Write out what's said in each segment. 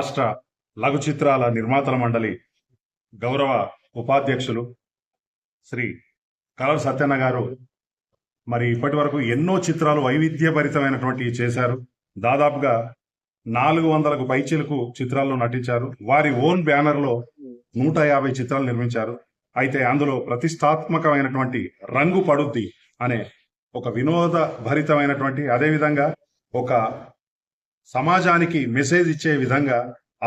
రాష్ట్ర లఘు చిత్రాల నిర్మాతల మండలి గౌరవ ఉపాధ్యక్షులు శ్రీ కలర్ సత్యన్న గారు మరి ఇప్పటి వరకు ఎన్నో చిత్రాలు వైవిధ్యభరితమైనటువంటి చేశారు. దాదాపుగా 400కు పైచిలకు చిత్రాల్లో నటించారు. వారి ఓన్ బ్యానర్లో 150 చిత్రాలు నిర్మించారు. అయితే అందులో ప్రతిష్టాత్మకమైనటువంటి రంగు పడుద్ది అనే ఒక వినోద భరితమైనటువంటి, అదేవిధంగా ఒక సమాజానికి మెసేజ్ ఇచ్చే విధంగా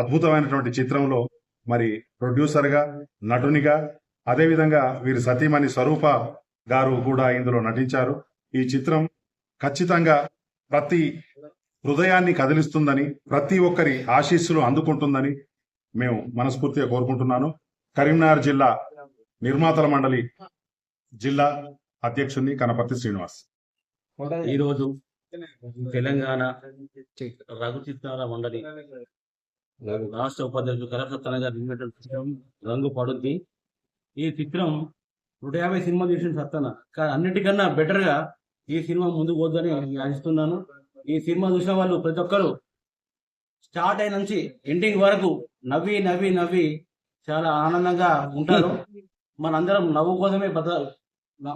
అద్భుతమైనటువంటి చిత్రంలో మరి ప్రొడ్యూసర్గా, నటునిగా, అదేవిధంగా వీరి సతీమణి స్వరూప గారు కూడా ఇందులో నటించారు. ఈ చిత్రం ఖచ్చితంగా ప్రతి హృదయాన్ని కదిలిస్తుందని, ప్రతి ఒక్కరి ఆశీస్సులు అందుకుంటుందని మేము మనస్ఫూర్తిగా కోరుకుంటున్నాను. కరీంనగర్ జిల్లా నిర్మాతల మండలి జిల్లా అధ్యక్షుడిని కనపర్తి శ్రీనివాస్. ఈరోజు తెలంగాణ రఘు చిత్రాల మండలి రాష్ట్ర ఉపాధ్యక్షుడు కలర్ సత్యన్న గారు నిర్మించిన చిత్రం రంగు పడుద్ది. ఈ చిత్రం 150 సినిమా తీసిన సత్యన్న, కానీ అన్నిటికన్నా బెటర్ గా ఈ సినిమా ముందుకు పోద్దని ఆశిస్తున్నాను. ఈ సినిమా చూసిన వాళ్ళు ప్రతి ఒక్కరు స్టార్ట్ అయిన నుంచి ఎండింగ్ వరకు నవ్వి నవ్వి నవ్వి చాలా ఆనందంగా ఉంటారు. మనందరం నవ్వు కోసమే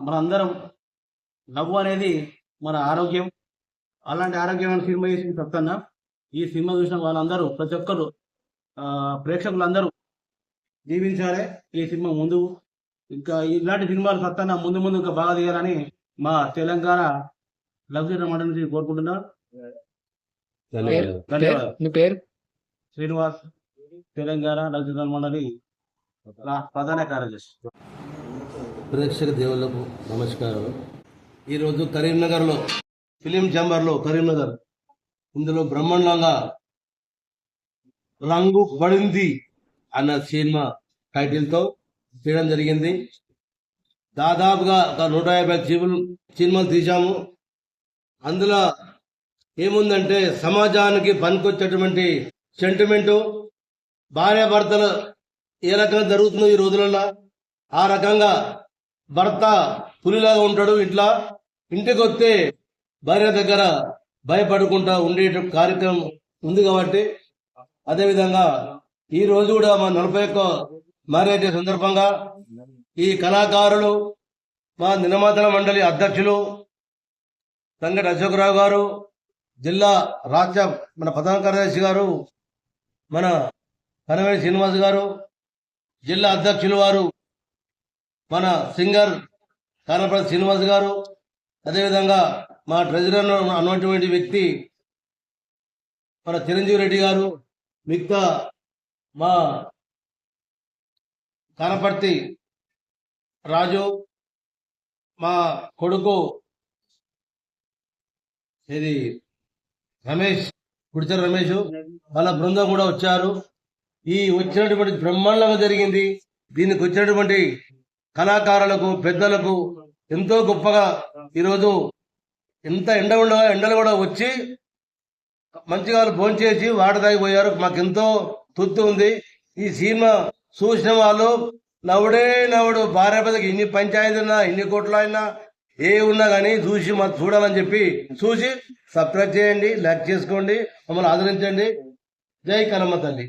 మనందరం నవ్వు అనేది మన ఆరోగ్యం. అలాంటి ఆరోగ్యమైన సినిమా చేసిన సత్యన్న. ఈ సినిమా చూసిన వాళ్ళందరూ, ప్రతి ఒక్కరు ప్రేక్షకులందరూ జీవించాలి. ఈ సినిమా ముందు ఇంకా ఇలాంటి సినిమాలు సత్యన్న ముందు ముందు ఇంకా బాగా తీయాలని మా తెలంగాణ లగ్జరీ మండలి నుంచి కోరుకుంటున్నా. ధన్యవాదాలు. శ్రీనివాస్, తెలంగాణ లగ్జరీ మండలి ప్రధాన కార్యదర్శి. ప్రేక్షక దేవుళ్లకు నమస్కారం. ఈరోజు కరీంనగర్లో ఫిలిం ఛాంబర్లో కరీంనగర్ ఇందులో బ్రహ్మాండంగా రంగు పడింది అన్న సినిమా టైటిల్తో చేయడం జరిగింది. దాదాపుగా ఒక 150 సినిమాలు తీశాము. అందులో ఏముందంటే సమాజానికి పనికొచ్చేటువంటి సెంటిమెంటు, భార్యాభర్తలు ఏ రకంగా జరుగుతుందో ఈ రోజులలో ఆ రకంగా భర్త పులిలాగా ఉంటాడు. ఇంటికి వస్తే భార్య దగ్గర భయపడుకుంటా ఉండే కార్యక్రమం ఉంది కాబట్టి, అదేవిధంగా ఈ రోజు కూడా మా 41వ మ్యారేజ్ సందర్భంగా ఈ కళాకారులు, మా నిర్మాతల మండలి అధ్యక్షులు సంగటి అశోకరావు గారు, జిల్లా రాష్ట్ర మన ప్రధాన కార్యదర్శి గారు, మన కనవేని శ్రీనివాస్ గారు, జిల్లా అధ్యక్షులు వారు మన సింగర్ కానపల్లి శ్రీనివాస్ గారు, అదేవిధంగా మా ట్రెజరర్ అన్నటువంటి వ్యక్తి మన చిరంజీవి రెడ్డి గారు, మిగతా మా కానపర్తి రాజు, మా కొడుకు ఇది రమేష్, గుడిచర రమేష్, వాళ్ళ బృందం కూడా వచ్చారు. ఈ వచ్చినటువంటి బ్రహ్మాండంగా జరిగింది. దీనికి వచ్చినటువంటి కళాకారులకు, పెద్దలకు ఎంతో గొప్పగా ఈరోజు ఎంత ఎండలు కూడా వచ్చి మంచిగా భోంచేసి వాటర్ తాగిపోయారు. మాకెంతో తృప్తి ఉంది. ఈ సినిమా చూసిన వాళ్ళు నవ్వుడు భార్యాభర్తకి ఇన్ని పంచాయతీ ఉన్నా, ఇన్ని కోట్లు అయినా ఏ ఉన్నా కానీ చూసి మాకు చూడాలని చెప్పి చూసి సబ్స్క్రైబ్ చేయండి, లైక్ చేసుకోండి, మమ్మల్ని ఆదరించండి. జై కనమ్మ తల్లి.